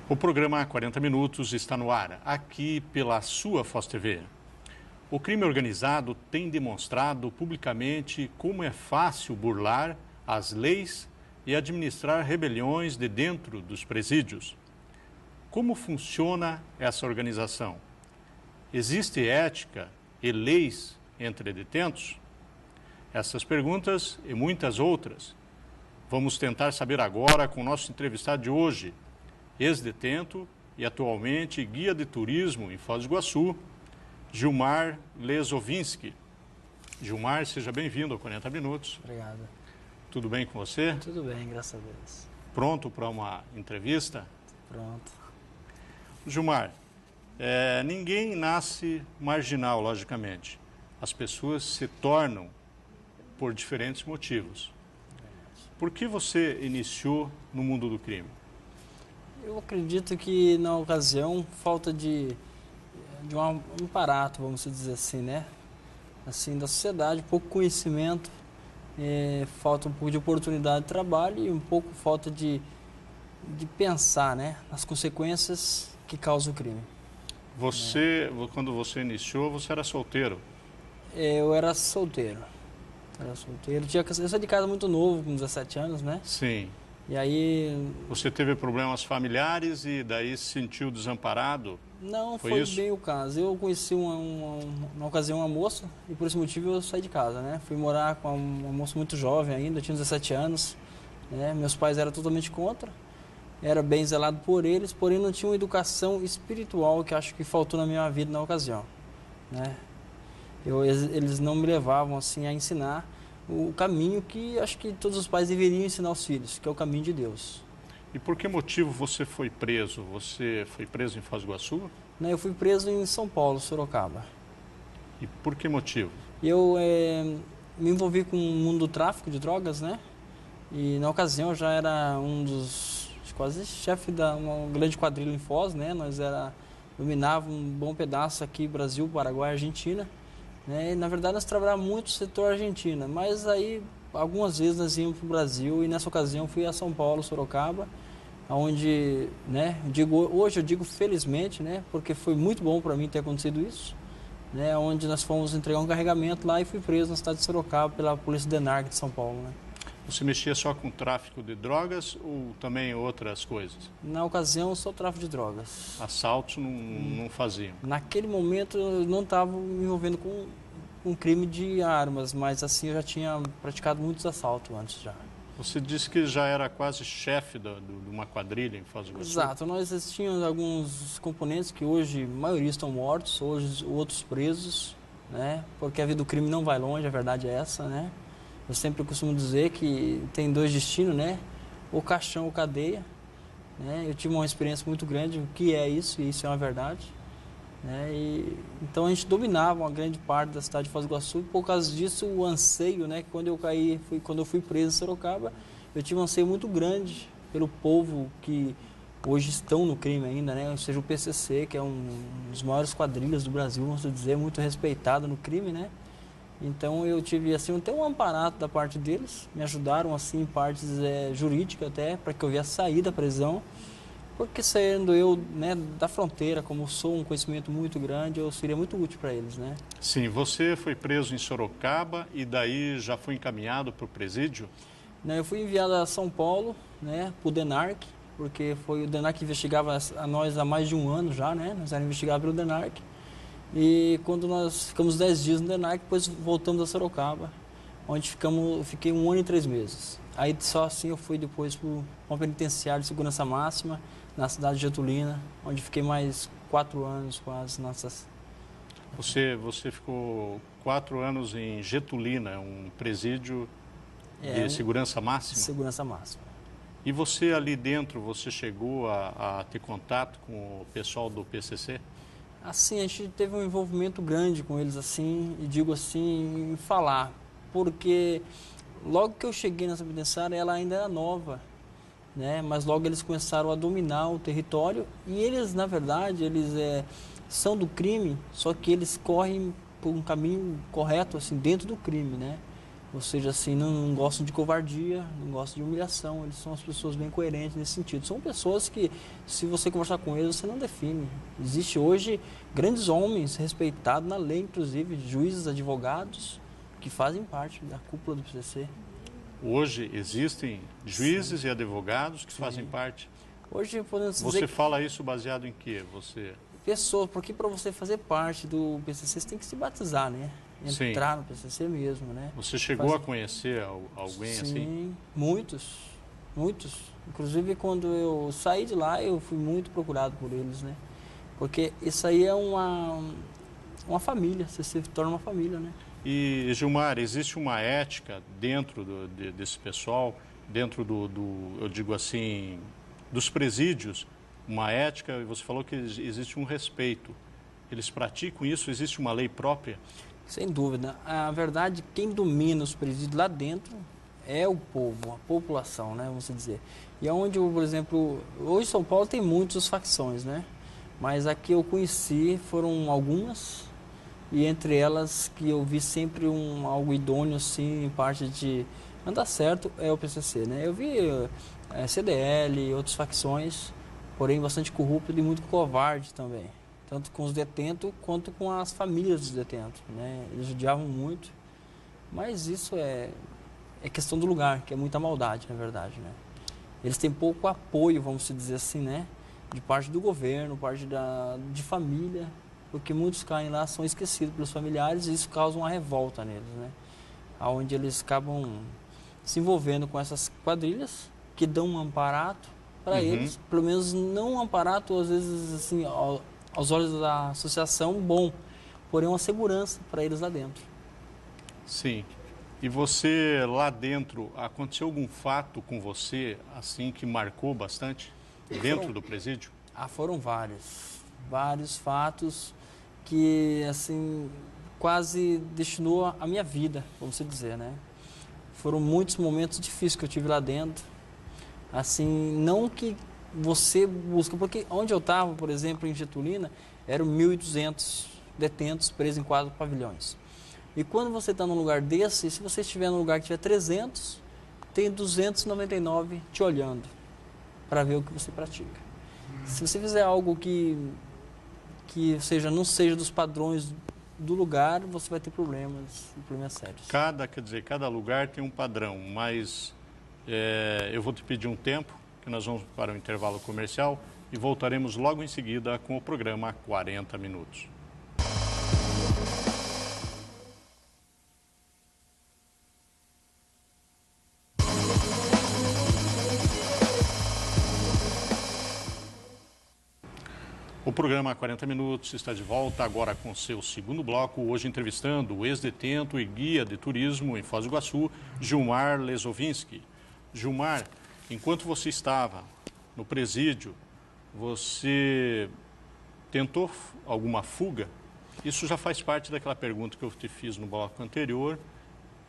O programa 40 Minutos está no ar, aqui pela sua Foz TV. O crime organizado tem demonstrado publicamente como é fácil burlar as leis e administrar rebeliões de dentro dos presídios. Como funciona essa organização? Existe ética e leis entre detentos? Essas perguntas e muitas outras vamos tentar saber agora com o nosso entrevistado de hoje, ex-detento e atualmente guia de turismo em Foz do Iguaçu, Gilmar Lezovinski. Gilmar, seja bem-vindo ao 40 Minutos. Obrigado. Tudo bem com você? Tudo bem, graças a Deus. Pronto para uma entrevista? Pronto. Gilmar, ninguém nasce marginal, logicamente. As pessoas se tornam por diferentes motivos. Por que você iniciou no mundo do crime? Eu acredito que, na ocasião, falta de um aparato, vamos dizer assim, né? Assim, da sociedade, pouco conhecimento, falta um pouco de oportunidade de trabalho e um pouco falta de pensar, né? Nas consequências que causa o crime. Você, quando você iniciou, você era solteiro? Eu era solteiro. Eu saí de casa muito novo, com 17 anos, né? Sim. E aí... Você teve problemas familiares e daí se sentiu desamparado? Não, foi isso? bem o caso. Eu conheci na ocasião uma moça e por esse motivo eu saí de casa, né? Fui morar com uma moça muito jovem ainda, tinha 17 anos, né? Meus pais eram totalmente contra, era bem zelado por eles, porém não tinha uma educação espiritual que acho que faltou na minha vida na ocasião, né? Eles não me levavam assim a ensinar o caminho que acho que todos os pais deveriam ensinar aos filhos, que é o caminho de Deus. E por que motivo você foi preso? Você foi preso em Foz do Iguaçu? Não, eu fui preso em São Paulo, Sorocaba. E por que motivo? Eu me envolvi com o mundo do tráfico de drogas, né? E na ocasião eu já era um dos quase chefe de uma grande quadrilha em Foz, né? Dominava um bom pedaço aqui, Brasil, Paraguai, Argentina. Né? E, na verdade, nós trabalhávamos muito no setor Argentina, mas aí algumas vezes nós íamos para o Brasil e nessa ocasião fui a São Paulo, Sorocaba, onde, né, hoje eu digo felizmente, né, porque foi muito bom para mim ter acontecido isso, né, onde nós fomos entregar um carregamento lá e fui preso na cidade de Sorocaba pela Polícia DENARC de São Paulo. Né? Você mexia só com tráfico de drogas ou também outras coisas? Na ocasião, só tráfico de drogas. Assaltos não faziam? Naquele momento eu não estava me envolvendo com um crime de armas, mas assim eu já tinha praticado muitos assaltos antes já. Você disse que já era quase chefe de uma quadrilha em Foz do Iguaçu? Exato, nós tínhamos alguns componentes que hoje a maioria estão mortos, hoje outros presos, né? Porque a vida do crime não vai longe, a verdade é essa, né? Eu sempre costumo dizer que tem dois destinos, né? Ou caixão ou cadeia, né? Eu tive uma experiência muito grande, o que é isso, e isso é uma verdade. Né? Então a gente dominava uma grande parte da cidade de Foz do Iguaçu e por causa disso o anseio, né, que quando eu fui preso em Sorocaba, eu tive um anseio muito grande pelo povo que hoje estão no crime ainda, né? Ou seja, o PCC, que é um dos maiores quadrilhas do Brasil, vamos dizer, muito respeitado no crime, né? Então eu tive assim até um amparato da parte deles, me ajudaram assim em partes jurídicas até para que eu viesse sair da prisão. Porque sendo eu, né, da fronteira, como sou um conhecimento muito grande, eu seria muito útil para eles, né? Sim, você foi preso em Sorocaba e daí já foi encaminhado para o presídio? Não, eu fui enviado a São Paulo, né, para o DENARC, porque foi o DENARC que investigava a nós há mais de um ano já, né? Nós éramos investigados pelo DENARC. E quando nós ficamos 10 dias no DENARC, depois voltamos a Sorocaba, onde fiquei 1 ano e 3 meses. Aí só assim eu fui depois para uma penitenciária de segurança máxima, na cidade de Getulina, onde fiquei mais 4 anos quase. Você ficou 4 anos em Getulina, um presídio de segurança máxima? Segurança máxima. E você ali dentro, você chegou a ter contato com o pessoal do PCC? Assim, a gente teve um envolvimento grande com eles, assim, e digo assim, em falar, porque logo que eu cheguei nessa penitenciária, ela ainda era nova, né? Mas logo eles começaram a dominar o território e eles, na verdade, são do crime, só que eles correm por um caminho correto, assim, dentro do crime, né? ou seja, assim, não gostam de covardia, não gostam de humilhação, eles são as pessoas bem coerentes nesse sentido. São pessoas que, se você conversar com eles, você não define. Existe hoje grandes homens respeitados na lei, inclusive juízes, advogados, que fazem parte da cúpula do PCC. Hoje existem juízes Sim. e advogados que Sim. fazem parte. Hoje podemos dizer Você fala isso baseado em quê? pessoas, porque para você fazer parte do PCC, você tem que se batizar, né? Entrar no PCC mesmo, né? Você chegou a conhecer alguém Sim, assim? Sim, muitos. Inclusive, quando eu saí de lá, eu fui muito procurado por eles, né? Porque isso aí é uma família, você se torna uma família, né? E, Gilmar, existe uma ética dentro desse pessoal, dentro eu digo assim, dos presídios, uma ética, e você falou que existe um respeito. Eles praticam isso? Existe uma lei própria? Sem dúvida. A verdade, quem domina os presídios lá dentro é o povo, a população, né, vamos dizer. E é onde, por exemplo, hoje São Paulo tem muitas facções, né? Mas aqui eu conheci foram algumas, e entre elas que eu vi sempre algo idôneo, assim, em parte de andar certo, é o PCC, né? Eu vi CDL, outras facções, porém bastante corrupto e muito covarde também. Tanto com os detentos quanto com as famílias dos detentos, né? Eles judiavam muito, mas isso é questão do lugar, que é muita maldade, na verdade, né? Eles têm pouco apoio, vamos dizer assim, né? De parte do governo, parte de família, porque muitos caem lá, são esquecidos pelos familiares e isso causa uma revolta neles, né? Onde eles acabam se envolvendo com essas quadrilhas que dão um amparato para eles, pelo menos não um amparato, às vezes, assim, aos olhos da associação, bom, porém uma segurança para eles lá dentro. Sim. E você, lá dentro, aconteceu algum fato com você, assim, que marcou bastante dentro do presídio? Foram vários fatos que, assim, quase destinou a minha vida, vamos dizer, né? Foram muitos momentos difíceis que eu tive lá dentro, assim, não que você busca, porque onde eu estava, por exemplo, em Getulina, eram 1.200 detentos presos em 4 pavilhões. E quando você está num lugar desse, se você estiver num lugar que tiver 300, tem 299 te olhando para ver o que você pratica. Se você fizer algo que não seja dos padrões do lugar, você vai ter problemas sérios. Cada lugar tem um padrão, mas eu vou te pedir um tempo, que nós vamos para o intervalo comercial e voltaremos logo em seguida com o programa 40 Minutos. O programa 40 Minutos está de volta agora com seu segundo bloco, hoje entrevistando o ex-detento e guia de turismo em Foz do Iguaçu, Gilmar Lezovinski. Gilmar, enquanto você estava no presídio, você tentou alguma fuga? Isso já faz parte daquela pergunta que eu te fiz no bloco anterior,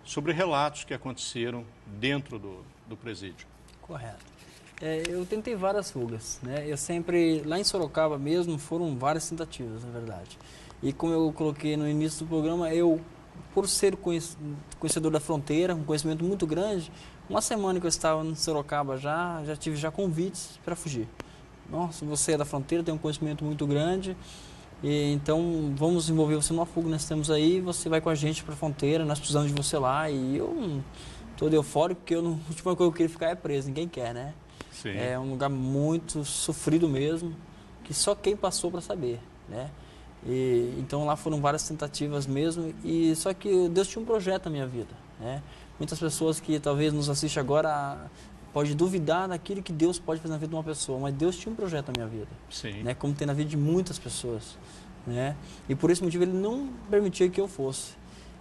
sobre relatos que aconteceram dentro do presídio. Correto. Eu tentei várias fugas, né? Eu sempre, lá em Sorocaba mesmo, foram várias tentativas, na verdade. E como eu coloquei no início do programa, eu, por ser conhecedor da fronteira, um conhecimento muito grande, uma semana que eu estava em Sorocaba já tive convites para fugir. Nossa, você é da fronteira, tem um conhecimento muito grande, e então vamos envolver você numa fuga, nós temos aí, você vai com a gente para a fronteira, nós precisamos de você lá. E eu estou eufórico, porque a última coisa que eu queria ficar é preso, ninguém quer, né? Sim. É um lugar muito sofrido mesmo, que só quem passou para saber, né? E então lá foram várias tentativas mesmo, e só que Deus tinha um projeto na minha vida, né? Muitas pessoas que talvez nos assistem agora pode duvidar daquilo que Deus pode fazer na vida de uma pessoa, mas Deus tinha um projeto na minha vida. Sim. Né? Como tem na vida de muitas pessoas, né? E por esse motivo ele não permitia que eu fosse.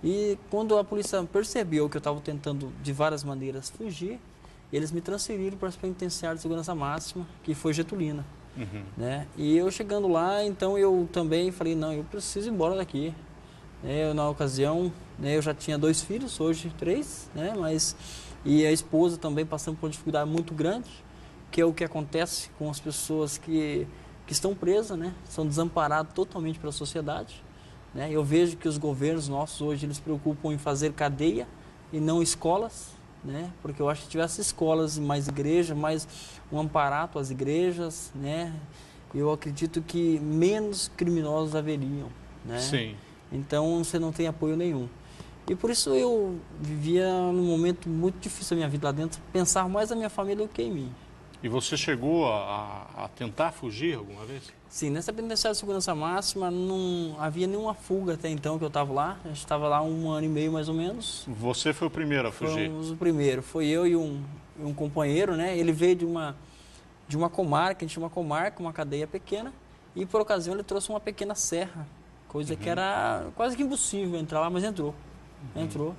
E quando a polícia percebeu que eu estava tentando de várias maneiras fugir, eles me transferiram para a penitenciária de segurança máxima, que foi Getulina. Né? E eu chegando lá, então eu também falei, não, eu preciso ir embora daqui. Na ocasião, né, eu já tinha 2 filhos, hoje 3, né? E a esposa também passando por uma dificuldade muito grande, que é o que acontece com as pessoas que estão presas, né? São desamparadas totalmente pela sociedade. Né? Eu vejo que os governos nossos hoje eles se preocupam em fazer cadeia e não escolas, né? Porque eu acho que se tivesse escolas e mais igreja, mais um amparato às igrejas, né? Eu acredito que menos criminosos haveriam, né? Sim. Então você não tem apoio nenhum. E por isso eu vivia num momento muito difícil da minha vida lá dentro, pensar mais na minha família do que em mim. E você chegou a tentar fugir alguma vez? Sim, nessa penitenciária de segurança máxima não havia nenhuma fuga até então que eu estava lá. A gente estava lá 1 ano e meio mais ou menos. Você foi o primeiro a fugir? Fomos o primeiro. Foi eu e um companheiro, né? Ele veio de uma comarca, a gente tinha uma comarca, uma cadeia pequena. E por ocasião ele trouxe uma pequena serra, coisa que era quase que impossível entrar lá, mas entrou. Entrou.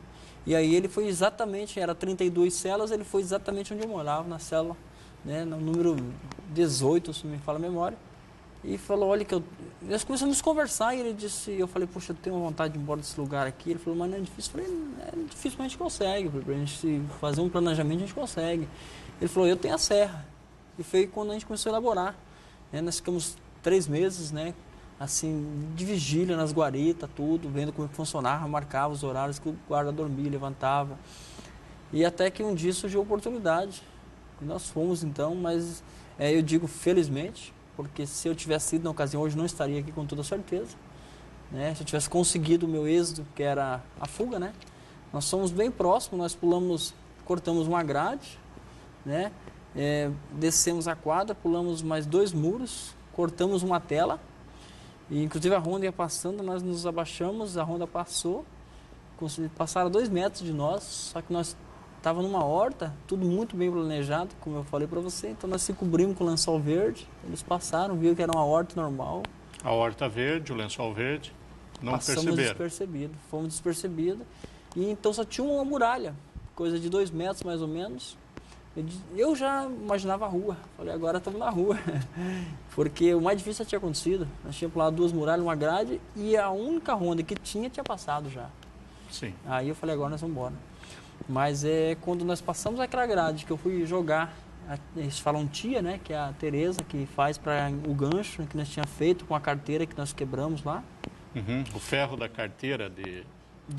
E aí ele foi exatamente, era 32 celas, ele foi exatamente onde eu morava, na cela, né, no número 18, se não me fala a memória. E falou, olha que nós começamos a nos conversar e ele disse, eu falei, poxa, eu tenho vontade de ir embora desse lugar aqui. Ele falou, mas não é difícil. Eu falei, é difícil, mas a gente consegue. Pra gente fazer um planejamento, a gente consegue. Ele falou, eu tenho a serra. E foi quando a gente começou a elaborar. Né? Nós ficamos 3 meses, né, assim, de vigília nas guaritas, tudo, vendo como funcionava, marcava os horários que o guarda dormia, levantava. E até que um dia surgiu a oportunidade. E nós fomos então, mas eu digo felizmente, porque se eu tivesse ido na ocasião, hoje não estaria aqui com toda certeza. Né? Se eu tivesse conseguido o meu êxito, que era a fuga, né? Nós somos bem próximos, nós cortamos uma grade, né? Descemos a quadra, pulamos mais 2 muros, cortamos uma tela, e inclusive a Ronda ia passando, nós nos abaixamos, a Ronda passou, passaram 2 metros de nós, só que nós estava numa horta, tudo muito bem planejado, como eu falei para você. Então nós se cobrimos com o lençol verde, eles passaram, viram que era uma horta normal. A horta verde, o lençol verde, não Passamos perceberam. despercebido, fomos despercebidos. E então só tinha uma muralha, coisa de 2 metros mais ou menos. Eu já imaginava a rua, falei, agora estamos na rua. Porque o mais difícil já tinha acontecido. Nós tínhamos pulado 2 muralhas, uma grade, e a única ronda que tinha passado já. Sim. Aí eu falei, agora nós vamos embora. Mas quando nós passamos aquela grade que eu fui jogar, eles falam tia, né, que é a Tereza, que faz para o gancho que nós tínhamos feito com a carteira que nós quebramos lá. O ferro da carteira de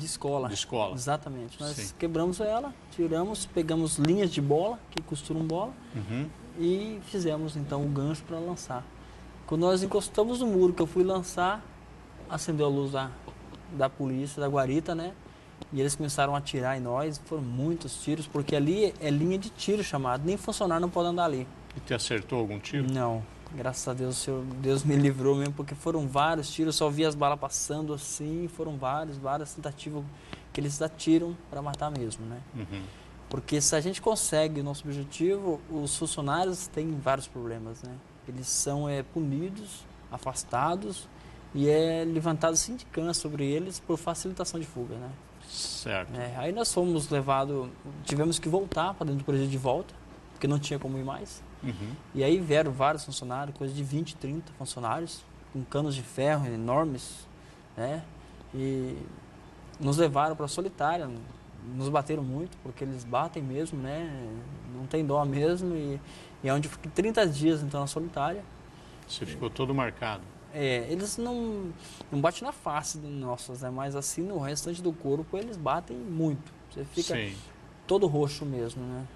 escola. De escola. Exatamente. Nós Sim. quebramos ela, tiramos, pegamos linhas de bola, que costuram bola, e fizemos então o gancho para lançar. Quando nós encostamos no muro que eu fui lançar, acendeu a luz da polícia, da guarita, né? E eles começaram a atirar em nós, foram muitos tiros, porque ali é linha de tiro chamado, nem funcionário não pode andar ali. E te acertou algum tiro? Não, graças a Deus, Deus me livrou mesmo, porque foram vários tiros, eu só vi as balas passando assim, foram várias tentativas que eles atiram para matar mesmo, né? Porque se a gente consegue o nosso objetivo, os funcionários têm vários problemas, né? Eles são punidos, afastados e levantado sindicância sobre eles por facilitação de fuga, né? Certo. Aí nós fomos levados, tivemos que voltar para dentro do presídio de volta, porque não tinha como ir mais. E aí vieram vários funcionários, coisa de 20, 30 funcionários, com canos de ferro enormes, né? E nos levaram para a solitária, nos bateram muito, porque eles batem mesmo, né? Não tem dó mesmo, e é onde eu fiquei 30 dias então na solitária. Você ficou todo marcado. Eles não batem na face nossas, né? Mas assim no restante do corpo eles batem muito. Você fica todo roxo mesmo, né?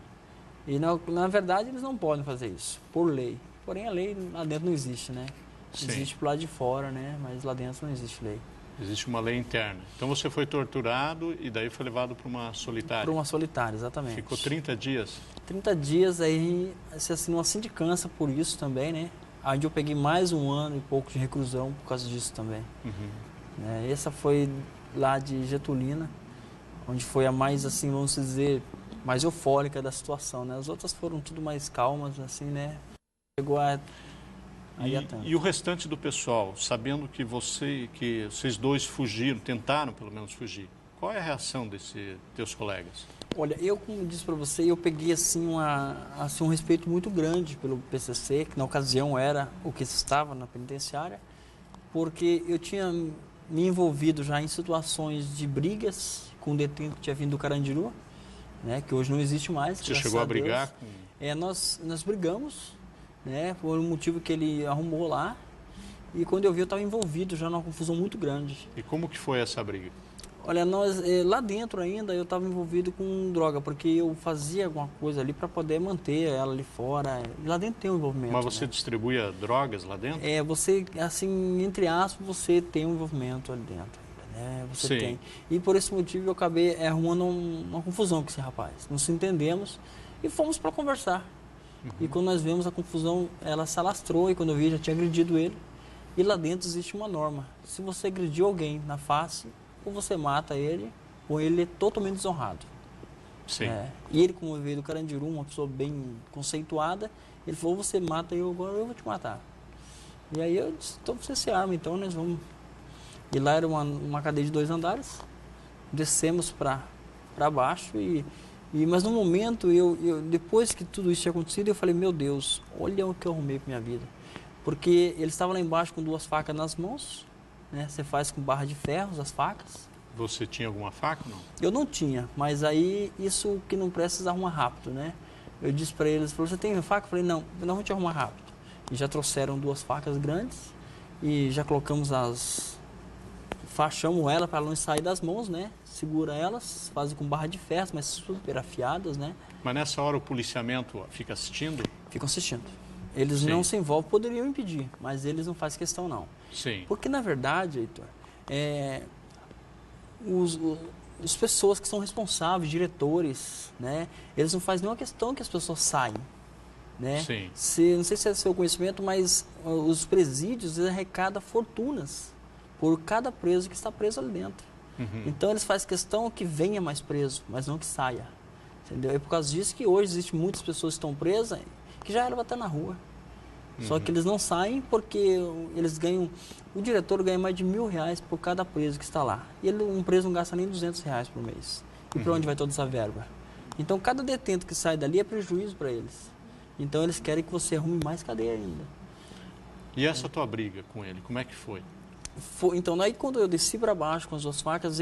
E na verdade eles não podem fazer isso, por lei. Porém a lei lá dentro não existe, né? Existe pro lado de fora, né? Mas lá dentro não existe lei. Existe uma lei interna. Então você foi torturado e daí foi levado para uma solitária? Para uma solitária, exatamente. Ficou 30 dias? 30 dias, aí se assinou uma sindicância por isso também, né? Onde eu peguei mais 1 ano e pouco de reclusão por causa disso também. Essa foi lá de Getulina, onde foi a mais, assim, vamos dizer, mais eufórica da situação, né? As outras foram tudo mais calmas, assim, né? Chegou a... E o restante do pessoal, sabendo que vocês dois fugiram, tentaram pelo menos fugir, qual é a reação desses teus colegas? Olha, eu, como disse para você, eu peguei assim, um respeito muito grande pelo PCC, que na ocasião era o que estava na penitenciária, porque eu tinha me envolvido já em situações de brigas com um detento que tinha vindo do Carandiru, né, que hoje não existe mais. Você chegou a brigar com... Nós brigamos, né, por um motivo que ele arrumou lá, e quando eu vi eu estava envolvido já numa confusão muito grande. E como que foi essa briga? Olha, lá dentro ainda eu estava envolvido com droga, porque eu fazia alguma coisa ali para poder manter ela ali fora. E lá dentro tem um envolvimento. Mas você né? distribuía drogas lá dentro? Você, assim, entre aspas, você tem um envolvimento ali dentro. Né? Você Sim. tem. E por esse motivo eu acabei arrumando uma confusão com esse rapaz. Não se entendemos e fomos para conversar. E quando nós vemos a confusão, ela se alastrou e quando eu vi já tinha agredido ele. E lá dentro existe uma norma. Se você agrediu alguém na face, ou você mata ele, ou ele é totalmente desonrado. Sim. E ele, como veio do Carandiru, uma pessoa bem conceituada, ele falou, você mata eu, agora eu vou te matar. E aí eu disse, então você se arma, então nós vamos... E lá era uma cadeia de 2 andares, descemos para baixo, mas no momento, depois que tudo isso tinha acontecido, eu falei, meu Deus, olha o que eu arrumei para minha vida. Porque ele estava lá embaixo com 2 facas nas mãos, né? Você faz com barra de ferros as facas. Você tinha alguma faca ou não? Eu não tinha, mas aí isso que não precisa arrumar rápido, né? Eu disse para eles, falou, você tem faca? Eu falei, não, nós vamos te arrumar rápido. E já trouxeram 2 facas grandes e já colocamos fachamos ela para ela não sair das mãos, né? Segura elas, fazem com barra de ferro, mas super afiadas, né? Mas nessa hora o policiamento fica assistindo? Ficam assistindo. Eles não se envolvem, poderiam impedir, mas eles não fazem questão não. Sim. Porque na verdade, Heitor, as pessoas que são responsáveis, diretores, né? Eles não fazem nenhuma questão que as pessoas saiam. Né? Sim. Não sei se é seu conhecimento, mas os presídios arrecadam fortunas por cada preso que está preso ali dentro. Então eles fazem questão que venha mais preso, mas não que saia. Entendeu? É por causa disso que hoje existem muitas pessoas que estão presas que já eram até na rua. Só que eles não saem porque eles ganham... O diretor ganha mais de R$1.000 por cada preso que está lá. E um preso não gasta nem R$200 por mês. E para onde vai toda essa verba? Então cada detento que sai dali é prejuízo para eles. Então eles querem que você arrume mais cadeia ainda. E essa tua briga com ele, como é que foi? Então, aí quando eu desci para baixo com as 2 facas,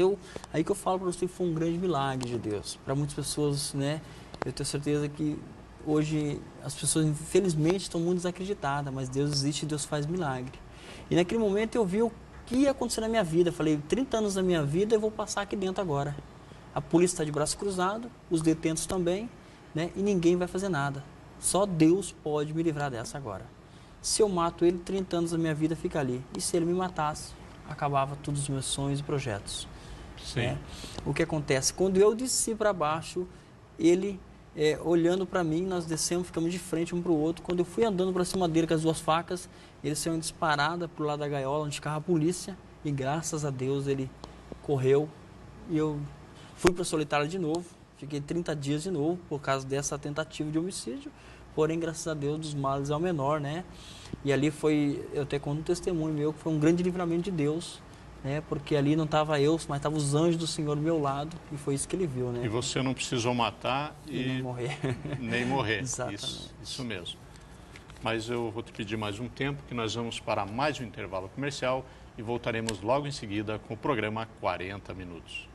aí que eu falo para você que foi um grande milagre de Deus. Para muitas pessoas, né? Eu tenho certeza que hoje as pessoas, infelizmente, estão muito desacreditadas, mas Deus existe e Deus faz milagre. E naquele momento eu vi o que ia acontecer na minha vida. Eu falei, 30 anos da minha vida eu vou passar aqui dentro agora. A polícia está de braço cruzado, os detentos também, né? E ninguém vai fazer nada. Só Deus pode me livrar dessa agora. Se eu mato ele, 30 anos da minha vida fica ali. E se ele me matasse, acabava todos os meus sonhos e projetos. Sim. Né? O que acontece? Quando eu desci para baixo, ele olhando para mim, nós descemos, ficamos de frente um para o outro. Quando eu fui andando para cima dele com as 2 facas, ele saiu disparada para o lado da gaiola, onde ficava a polícia. E graças a Deus ele correu. E eu fui para o solitário de novo. Fiquei 30 dias de novo por causa dessa tentativa de homicídio. Porém, graças a Deus, dos males ao menor, né? E ali eu até conto um testemunho meu, que foi um grande livramento de Deus, né? Porque ali não estava eu, mas estavam os anjos do Senhor do meu lado, e foi isso que ele viu, né? E você não precisou matar e nem morrer. Nem morrer. Exatamente. Isso mesmo. Mas eu vou te pedir mais um tempo, que nós vamos para mais um intervalo comercial e voltaremos logo em seguida com o programa 40 Minutos.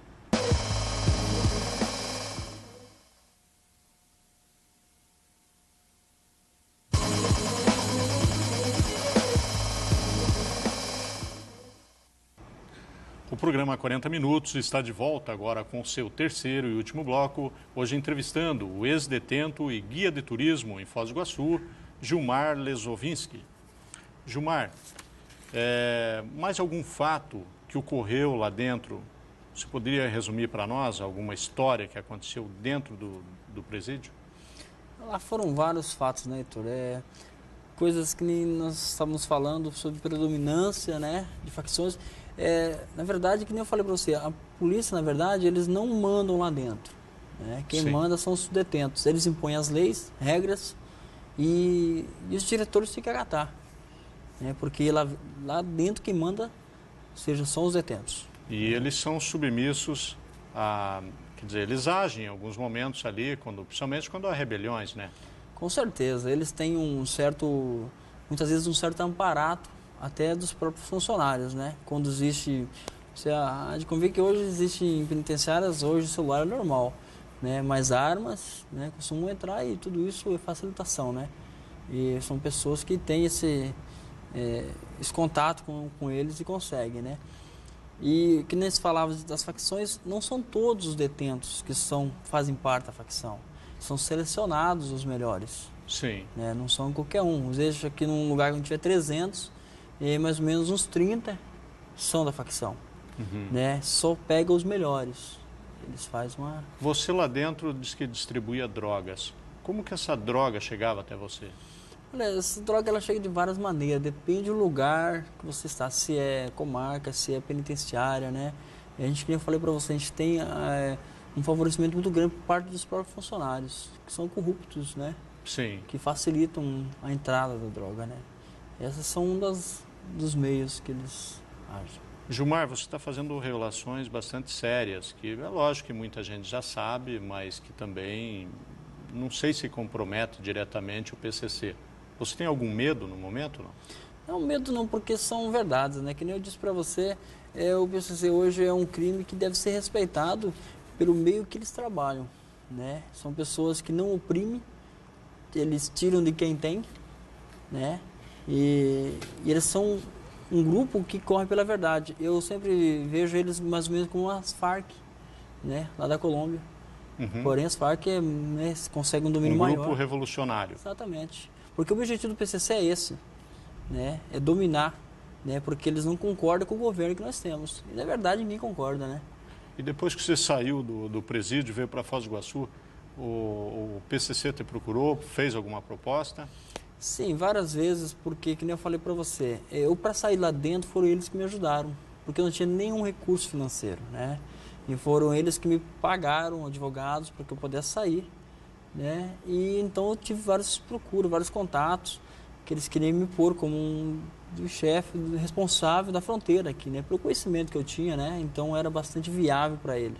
O programa 40 Minutos está de volta agora com o seu terceiro e último bloco, hoje entrevistando o ex-detento e guia de turismo em Foz do Iguaçu, Gilmar Lezovinski. Gilmar, mais algum fato que ocorreu lá dentro? Você poderia resumir para nós alguma história que aconteceu dentro do presídio? Lá foram vários fatos, né, Heitor? Coisas que nós estávamos falando sobre predominância, né, de facções. Na verdade, que nem eu falei para você, a polícia, na verdade, eles não mandam lá dentro. Né? Quem manda são os detentos. Eles impõem as leis, regras e os diretores têm que acatar. Né? Porque lá dentro quem manda, são os detentos. E eles são submissos a... Quer dizer, eles agem em alguns momentos ali, principalmente quando há rebeliões, né? Com certeza. Eles têm muitas vezes um certo amparato até dos próprios funcionários, né? Quando existe... Você há de convir que hoje existe em penitenciárias, hoje o celular é normal, né? Mas armas, né, costumam entrar e tudo isso é facilitação, né? E são pessoas que têm esse contato com eles e conseguem, né? E que nem se falava das facções, não são todos os detentos que fazem parte da facção. São selecionados os melhores. Sim. Né? Não são qualquer um. Às vezes aqui num lugar que a gente tiver 300, e mais ou menos uns 30 são da facção. Né? Só pega os melhores. Eles fazem uma... Você lá dentro diz que distribuía drogas. Como que essa droga chegava até você? Olha, essa droga ela chega de várias maneiras, depende do lugar que você está, se é comarca, se é penitenciária, né? A gente, como eu falei para você, a gente tem um favorecimento muito grande por parte dos próprios funcionários, que são corruptos, né? Sim. Que facilitam a entrada da droga, né? Essas são um dos meios que eles agem. Gilmar, você está fazendo revelações bastante sérias, que é lógico que muita gente já sabe, mas que também não sei se compromete diretamente o PCC. Você tem algum medo no momento? Não, medo não, porque são verdades, né? Que nem eu disse para você, o PCC hoje é um crime que deve ser respeitado pelo meio que eles trabalham, né? São pessoas que não oprimem, eles tiram de quem tem, né? E eles são um grupo que corre pela verdade. Eu sempre vejo eles mais ou menos como as Farc, né? Lá da Colômbia. Porém, as Farc né, conseguem um domínio maior. Um grupo revolucionário. Exatamente. Porque o objetivo do PCC é esse, né? É dominar, né? Porque eles não concordam com o governo que nós temos. E, na verdade, ninguém concorda, né? E depois que você saiu do presídio, veio para Foz do Iguaçu, o PCC te procurou, fez alguma proposta? Sim, várias vezes, porque, que nem eu falei para você, para sair lá dentro foram eles que me ajudaram, porque eu não tinha nenhum recurso financeiro, né? E foram eles que me pagaram advogados para que eu pudesse sair, né? E então eu tive várias procuras, vários contatos, que eles queriam me pôr como um chefe responsável da fronteira aqui, né? Pelo conhecimento que eu tinha, né? Então era bastante viável para ele.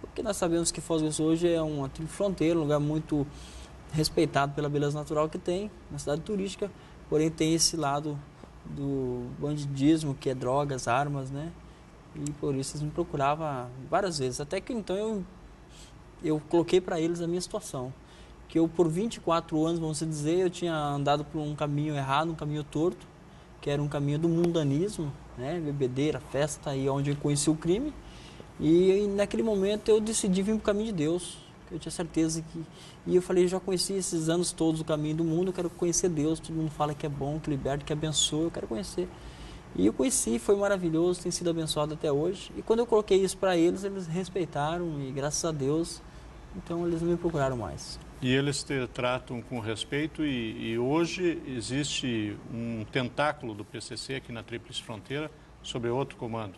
Porque nós sabemos que Foz do Iguaçu hoje é uma fronteira, um lugar muito respeitado pela beleza natural que tem, uma cidade turística, porém tem esse lado do bandidismo, que é drogas, armas, né? E por isso eles me procuravam várias vezes, até que então eu coloquei para eles a minha situação, que eu por 24 anos, vamos dizer, eu tinha andado por um caminho errado, um caminho torto, que era um caminho do mundanismo, né? Bebedeira, festa, aí onde eu conheci o crime, e naquele momento eu decidi vir para o caminho de Deus, que eu tinha certeza que... E eu falei, já conheci esses anos todos o caminho do mundo, eu quero conhecer Deus, todo mundo fala que é bom, que liberta, que abençoa, eu quero conhecer. E eu conheci, foi maravilhoso, tem sido abençoado até hoje. E quando eu coloquei isso para eles, eles respeitaram e graças a Deus, então eles não me procuraram mais. E eles te tratam com respeito e hoje existe um tentáculo do PCC aqui na Tríplice Fronteira sobre outro comando.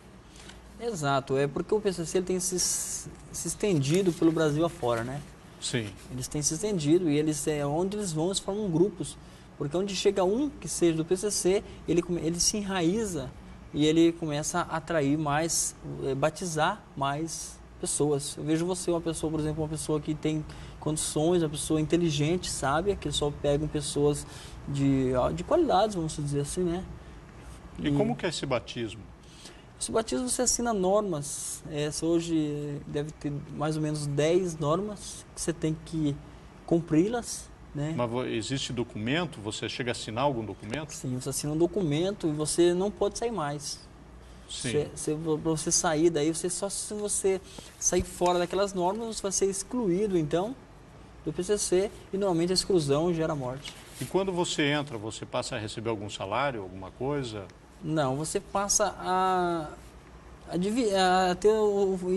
Exato, é porque o PCC ele tem se estendido pelo Brasil afora, né? Sim. Eles têm se estendido e onde eles vão, eles formam grupos. Porque onde chega um que seja do PCC, ele se enraiza e ele começa a atrair mais, batizar mais pessoas. Eu vejo você, uma pessoa, por exemplo, uma pessoa que tem condições, uma pessoa inteligente, sábia, que só pegam pessoas de qualidades, vamos dizer assim, né? E como que é esse batismo? Esse batismo você assina normas, hoje deve ter mais ou menos 10 normas que você tem que cumpri-las, né? Mas existe documento? Você chega a assinar algum documento? Sim, você assina um documento e você não pode sair mais. Sim. Para você sair daí, só se você sair fora daquelas normas, você vai ser excluído então do PCC e normalmente a exclusão gera morte. E quando você entra, você passa a receber algum salário, alguma coisa? Não, você passa a ter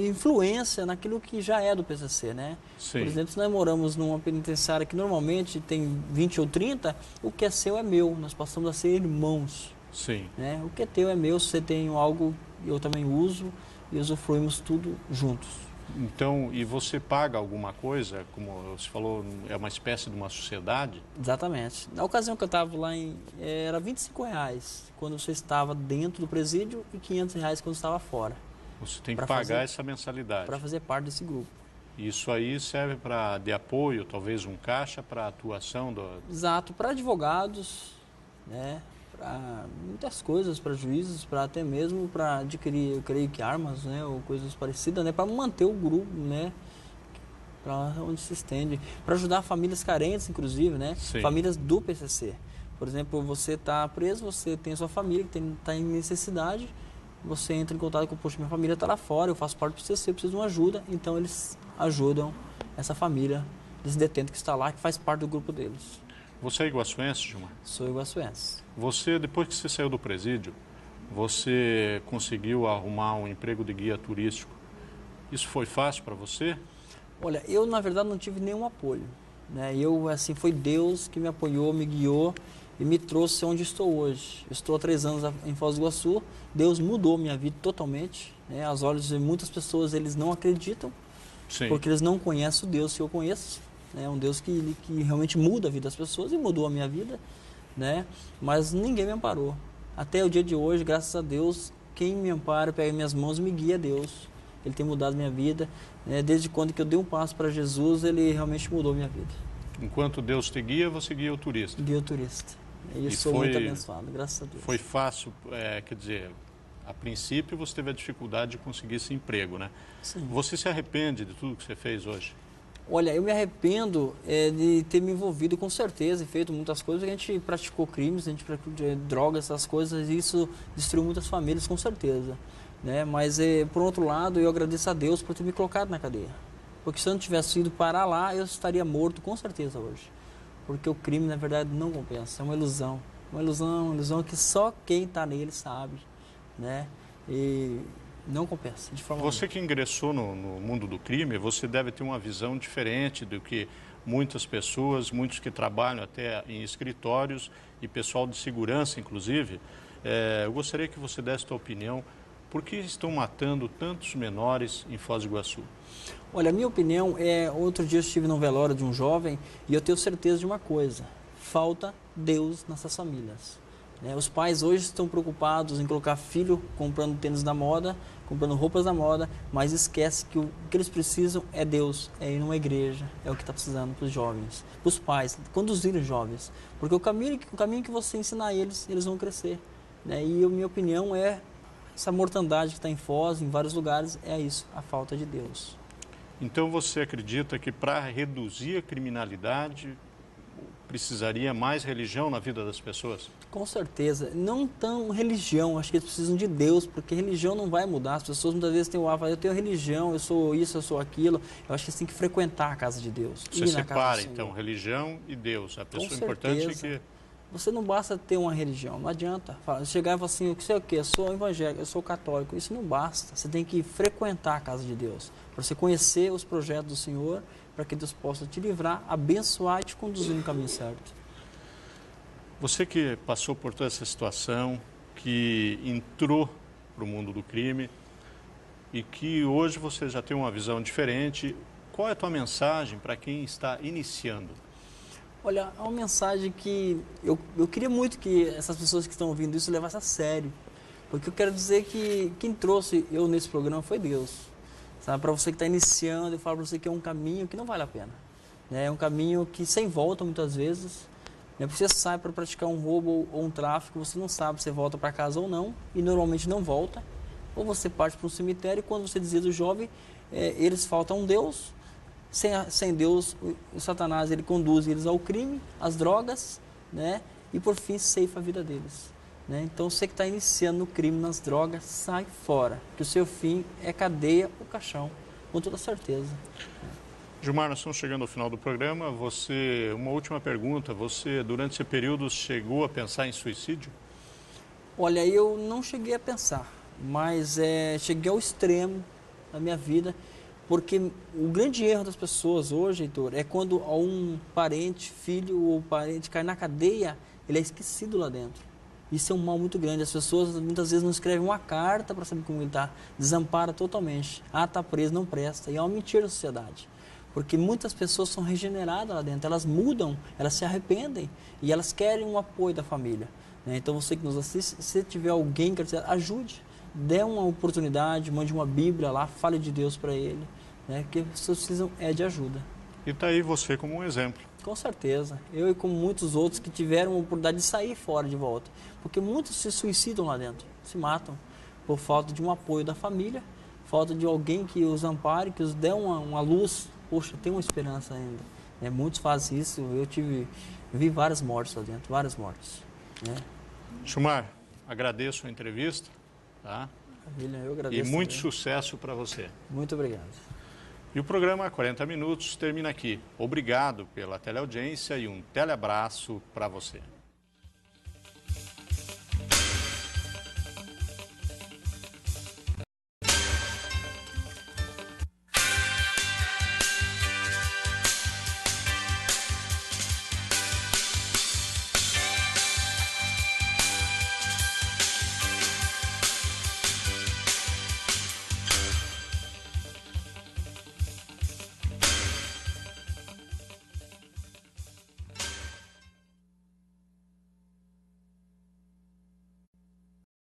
influência naquilo que já é do PCC, né? Sim. Por exemplo, se nós moramos numa penitenciária que normalmente tem 20 ou 30, o que é seu é meu, nós passamos a ser irmãos. Sim. Né? O que é teu é meu, se você tem algo, eu também uso e usufruímos tudo juntos. Então, e você paga alguma coisa, como você falou, é uma espécie de uma sociedade? Exatamente. Na ocasião que eu estava lá, era R$25 quando você estava dentro do presídio e R$500 quando estava fora. Você tem que pagar essa mensalidade. Para fazer parte desse grupo. Isso aí serve de apoio, talvez um caixa para a atuação do... Exato, para advogados, né? Para muitas coisas, para juízes, para até mesmo para adquirir, eu creio que armas, né, ou coisas parecidas, né, para manter o grupo, né, para onde se estende, para ajudar famílias carentes, inclusive, né, Sim. famílias do PCC. Por exemplo, você está preso, você tem a sua família que está em necessidade você entra em contato com, poxa, minha família está lá fora, eu faço parte do PCC, eu preciso de uma ajuda, então eles ajudam essa família desse detento que está lá, que faz parte do grupo deles. Você é iguaçuense, Gilmar? Sou iguaçuense. Você, depois que você saiu do presídio, você conseguiu arrumar um emprego de guia turístico. Isso foi fácil para você? Olha, eu na verdade não tive nenhum apoio, né? Eu, assim, foi Deus que me apoiou, me guiou e me trouxe onde estou hoje. Eu estou há 3 anos em Foz do Iguaçu, Deus mudou minha vida totalmente, né? Aos olhos de muitas pessoas, eles não acreditam, Sim. porque eles não conhecem o Deus que eu conheço, né? Um Deus que realmente muda a vida das pessoas e mudou a minha vida, né? Mas ninguém me amparou. Até o dia de hoje, graças a Deus, quem me ampara, pega minhas mãos e me guia, Deus. Ele tem mudado minha vida, né? Desde quando que eu dei um passo para Jesus, ele realmente mudou minha vida. Enquanto Deus te guia, você guia o turista. Guia o turista. E sou muito abençoado, graças a Deus. Foi fácil, quer dizer, a princípio você teve a dificuldade de conseguir esse emprego, né? Sim. Você se arrepende de tudo que você fez hoje? Olha, eu me arrependo de ter me envolvido com certeza e feito muitas coisas, porque a gente praticou crimes, a gente praticou drogas, essas coisas, e isso destruiu muitas famílias, com certeza, né? Mas, por outro lado, eu agradeço a Deus por ter me colocado na cadeia. Porque se eu não tivesse ido parar lá, eu estaria morto, com certeza, hoje. Porque o crime, na verdade, não compensa, é uma ilusão. Uma ilusão que só quem está nele sabe, né? E não compensa, de forma Você que ingressou no mundo do crime, você deve ter uma visão diferente do que muitas pessoas, muitos que trabalham até em escritórios e pessoal de segurança, inclusive. Eu gostaria que você desse a sua opinião. Por que estão matando tantos menores em Foz do Iguaçu? Olha, a minha opinião outro dia eu estive no velório de um jovem e eu tenho certeza de uma coisa: falta Deus nessas famílias. Os pais hoje estão preocupados em colocar filho comprando tênis da moda, comprando roupas da moda, mas esquece que o que eles precisam é Deus, é ir numa igreja, é o que está precisando para os jovens, para os pais, conduzir os jovens. Porque o caminho que você ensinar eles vão crescer. E a minha opinião essa mortandade que está em Foz, em vários lugares, é isso, a falta de Deus. Então você acredita que para reduzir a criminalidade precisaria mais religião na vida das pessoas? Com certeza. Não tão religião, acho que eles precisam de Deus, porque religião não vai mudar. As pessoas muitas vezes têm o hábito, eu tenho religião, eu sou isso, eu sou aquilo. Eu acho que eles têm que frequentar a casa de Deus. Você separa, então, religião e Deus. A pessoa importante é que... Você não basta ter uma religião, não adianta. Chegar e falar assim, eu sei o quê? Eu sou evangélico, eu sou católico. Isso não basta. Você tem que frequentar a casa de Deus, para você conhecer os projetos do Senhor, para que Deus possa te livrar, abençoar e te conduzir no caminho certo. Você que passou por toda essa situação, que entrou para o mundo do crime e que hoje você já tem uma visão diferente, qual é a tua mensagem para quem está iniciando? Olha, é uma mensagem que eu queria muito que essas pessoas que estão ouvindo isso levassem a sério. Porque eu quero dizer que quem trouxe eu nesse programa foi Deus. Sabe? Para você que está iniciando, eu falo para você que é um caminho que não vale a pena. É um caminho que sem volta muitas vezes. Porque você sai para praticar um roubo ou um tráfico, você não sabe se você volta para casa ou não, e normalmente não volta. Ou você parte para um cemitério e quando você dizia do jovem, eles faltam um Deus. Sem Deus, o Satanás ele conduz eles ao crime, às drogas, né? E por fim ceifa a vida deles. Então você que está iniciando no crime, nas drogas, sai fora, que o seu fim é cadeia ou caixão, com toda certeza. Gilmar, nós estamos chegando ao final do programa. Uma última pergunta, você durante esse período chegou a pensar em suicídio? Olha, eu não cheguei a pensar, mas cheguei ao extremo da minha vida, porque o grande erro das pessoas hoje, Heitor, é quando um parente, filho ou parente cai na cadeia, ele é esquecido lá dentro. Isso é um mal muito grande. As pessoas muitas vezes não escrevem uma carta para saber como ele está, desampara totalmente. Está preso, não presta. E é uma mentira da sociedade. Porque muitas pessoas são regeneradas lá dentro, elas mudam, elas se arrependem e elas querem um apoio da família. Então você que nos assiste, se tiver alguém que quer ajude, dê uma oportunidade, mande uma Bíblia lá, fale de Deus para ele, porque as pessoas precisam de ajuda. E está aí você como um exemplo. Com certeza. Eu e como muitos outros que tiveram a oportunidade de sair fora de volta. Porque muitos se suicidam lá dentro, se matam por falta de um apoio da família, falta de alguém que os ampare, que os dê uma luz. Poxa, tem uma esperança ainda. Muitos fazem isso. Eu vi várias mortes lá dentro, várias mortes. Gilmar, agradeço a entrevista. Tá? Maravilha, eu agradeço. E muito também. sucesso para você. Muito obrigado. E o programa 40 Minutos termina aqui. Obrigado pela teleaudiência e um teleabraço para você.